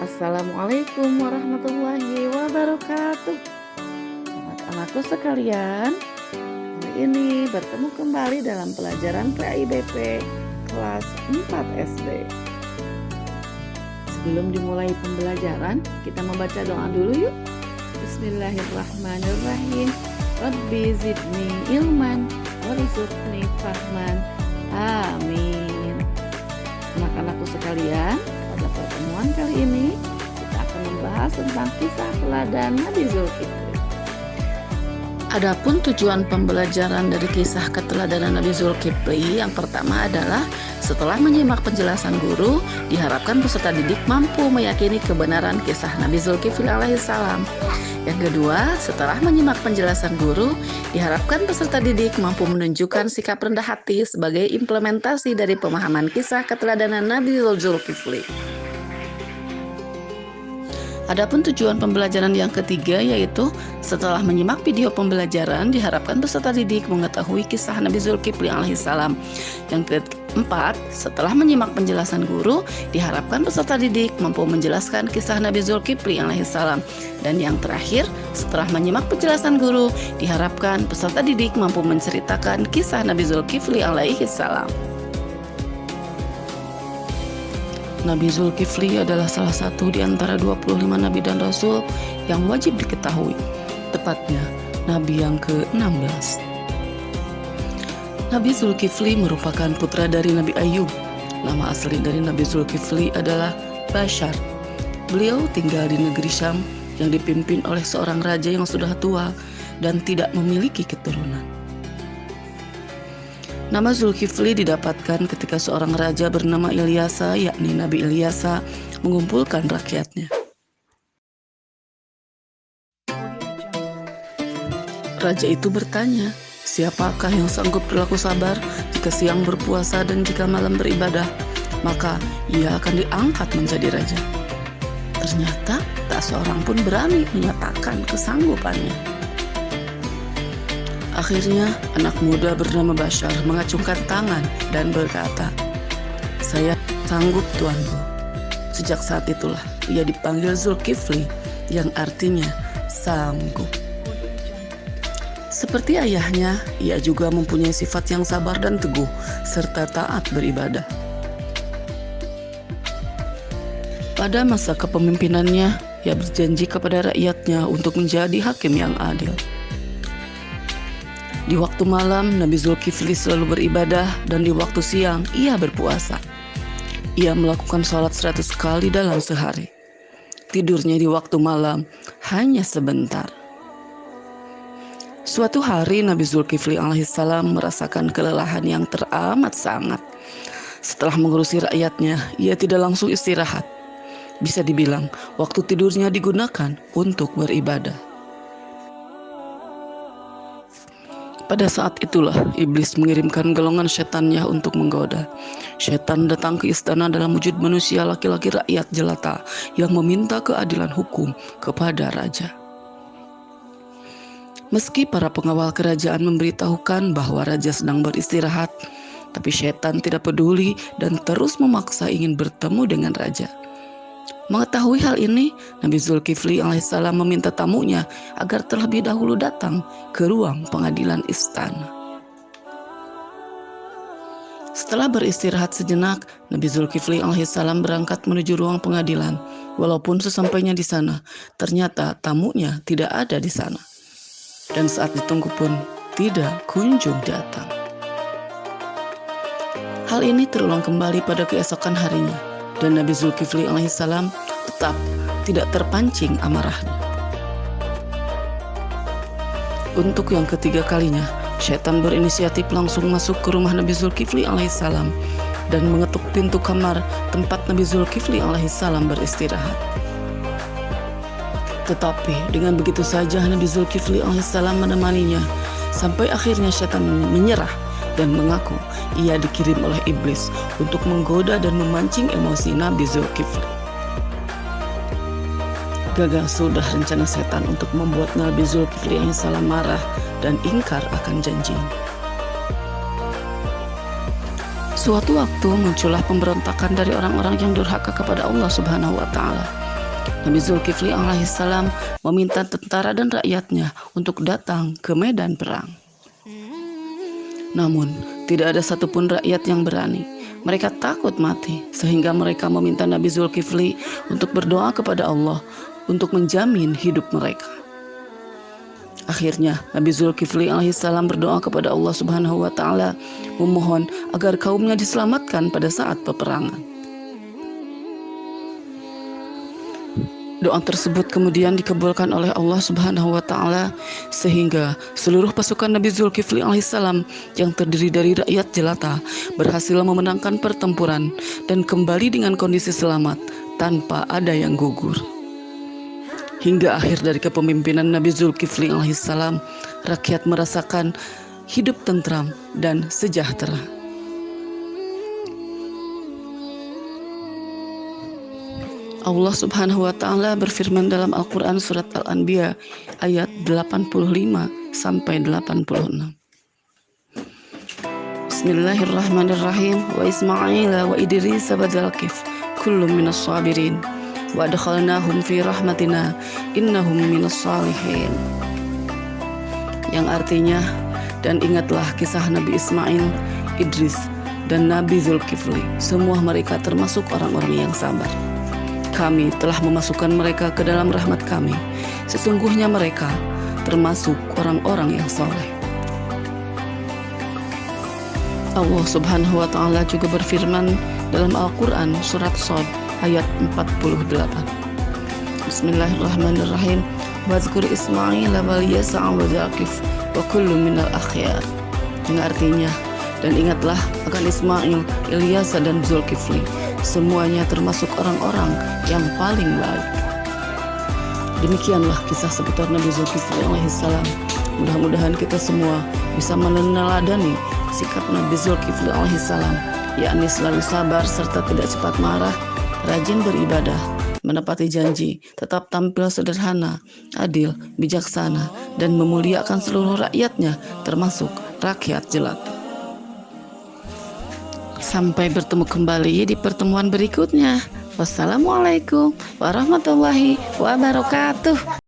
Assalamualaikum warahmatullahi wabarakatuh. Anak-anakku sekalian, hari ini bertemu kembali dalam pelajaran PAIBP kelas 4 SD. Sebelum dimulai pembelajaran, kita membaca doa dulu yuk. Bismillahirrahmanirrahim. Rabbi zidni ilman warzuqni fahman. Amin. Anak-anakku sekalian, pada pertemuan kali ini kita akan membahas tentang kisah teladan Nabi Zulkifli. Adapun tujuan pembelajaran dari kisah keteladanan Nabi Zulkifli yang pertama adalah setelah menyimak penjelasan guru, diharapkan peserta didik mampu meyakini kebenaran kisah Nabi Zulkifli alaihissalam. Yang kedua, setelah menyimak penjelasan guru, diharapkan peserta didik mampu menunjukkan sikap rendah hati sebagai implementasi dari pemahaman kisah keteladanan Nabi Zulkifli. Adapun tujuan pembelajaran yang ketiga yaitu setelah menyimak video pembelajaran diharapkan peserta didik mengetahui kisah Nabi Zulkifli alaihissalam. Yang keempat, setelah menyimak penjelasan guru diharapkan peserta didik mampu menjelaskan kisah Nabi Zulkifli alaihissalam. Dan yang terakhir, setelah menyimak penjelasan guru diharapkan peserta didik mampu menceritakan kisah Nabi Zulkifli alaihissalam. Nabi Zulkifli adalah salah satu di antara 25 nabi dan rasul yang wajib diketahui, tepatnya nabi yang ke-16. Nabi Zulkifli merupakan putra dari Nabi Ayub. Nama asli dari Nabi Zulkifli adalah Bashar. Beliau tinggal di negeri Syam yang dipimpin oleh seorang raja yang sudah tua dan tidak memiliki keturunan. Nama Zulkifli didapatkan ketika seorang raja bernama Ilyasa, yakni Nabi Ilyasa, mengumpulkan rakyatnya. Raja itu bertanya, siapakah yang sanggup berlaku sabar jika siang berpuasa dan jika malam beribadah? Maka ia akan diangkat menjadi raja. Ternyata tak seorang pun berani menyatakan kesanggupannya. Akhirnya, anak muda bernama Bashar mengacungkan tangan dan berkata, "Saya sanggup, tuanku." Sejak saat itulah ia dipanggil Zulkifli, yang artinya sanggup. Seperti ayahnya, ia juga mempunyai sifat yang sabar dan teguh, serta taat beribadah. Pada masa kepemimpinannya, ia berjanji kepada rakyatnya untuk menjadi hakim yang adil. Di waktu malam, Nabi Zulkifli selalu beribadah dan di waktu siang, ia berpuasa. Ia melakukan sholat 100 kali dalam sehari. Tidurnya di waktu malam hanya sebentar. Suatu hari, Nabi Zulkifli alaihissalam merasakan kelelahan yang teramat sangat. Setelah mengurusi rakyatnya, ia tidak langsung istirahat. Bisa dibilang, waktu tidurnya digunakan untuk beribadah. Pada saat itulah iblis mengirimkan golongan setannya untuk menggoda. Setan datang ke istana dalam wujud manusia laki-laki rakyat jelata yang meminta keadilan hukum kepada raja. Meski para pengawal kerajaan memberitahukan bahwa raja sedang beristirahat, tapi setan tidak peduli dan terus memaksa ingin bertemu dengan raja. Mengetahui hal ini, Nabi Zulkifli alaihissalam meminta tamunya agar terlebih dahulu datang ke ruang pengadilan istana. Setelah beristirahat sejenak, Nabi Zulkifli alaihissalam berangkat menuju ruang pengadilan. Walaupun sesampainya di sana, ternyata tamunya tidak ada di sana. Dan saat ditunggu pun tidak kunjung datang. Hal ini terulang kembali pada keesokan harinya. Dan Nabi Zulkifli alaihissalam tetap tidak terpancing amarahnya. Untuk yang ketiga kalinya, setan berinisiatif langsung masuk ke rumah Nabi Zulkifli alaihissalam dan mengetuk pintu kamar tempat Nabi Zulkifli alaihissalam beristirahat. Tetapi dengan begitu saja Nabi Zulkifli alaihissalam menemaninya sampai akhirnya setan menyerah dan mengaku ia dikirim oleh iblis untuk menggoda dan memancing emosi Nabi Zulkifli. Gagal sudah rencana setan untuk membuat Nabi Zulkifli alaihissalam marah dan ingkar akan janjinya. Suatu waktu muncullah pemberontakan dari orang-orang yang durhaka kepada Allah Subhanahu wa Ta'ala. Nabi Zulkifli alaihissalam meminta tentara dan rakyatnya untuk datang ke medan perang. Namun, tidak ada satupun rakyat yang berani. Mereka takut mati, sehingga mereka meminta Nabi Zulkifli untuk berdoa kepada Allah untuk menjamin hidup mereka. Akhirnya, Nabi Zulkifli alaihissalam berdoa kepada Allah Subhanahu wa Ta'ala, memohon agar kaumnya diselamatkan pada saat peperangan. Doa tersebut kemudian dikabulkan oleh Allah Subhanahu wa Ta'ala, sehingga seluruh pasukan Nabi Zulkifli alaihissalam yang terdiri dari rakyat jelata berhasil memenangkan pertempuran dan kembali dengan kondisi selamat tanpa ada yang gugur. Hingga akhir dari kepemimpinan Nabi Zulkifli alaihissalam, rakyat merasakan hidup tentram dan sejahtera. Allah Subhanahu wa Ta'ala berfirman dalam Al-Quran surat Al-Anbiya ayat 85 sampai 86. Bismillahirrahmanirrahim. Wa Ismaila wa Idris wa Dzalkif kullum minas sabirin wa adkhalnahum fi rahmatina innahum minas salihin. Yang artinya, dan ingatlah kisah Nabi Ismail, Idris, dan Nabi Zulkifli. Semua mereka termasuk orang-orang yang sabar. Kami telah memasukkan mereka ke dalam rahmat kami. Sesungguhnya mereka termasuk orang-orang yang soleh. Allah Subhanahu wa Ta'ala juga berfirman dalam Al-Quran surat Shad ayat 48. Bismillahirrahmanirrahim. Wazkur Ismail wal Yasa' wa Dzalkif wa kullu minal akhyar. Yang artinya, dan ingatlah akan Ismail, Ilyas, dan Zulkifli. Semuanya termasuk orang-orang yang paling baik. Demikianlah kisah seputar Nabi Zulkifli alaihissalam. Mudah-mudahan kita semua bisa meneladani sikap Nabi Zulkifli alaihissalam, yakni selalu sabar serta tidak cepat marah, rajin beribadah, menepati janji, tetap tampil sederhana, adil, bijaksana, dan memuliakan seluruh rakyatnya, termasuk rakyat jelata. Sampai bertemu kembali di pertemuan berikutnya. Wassalamualaikum warahmatullahi wabarakatuh.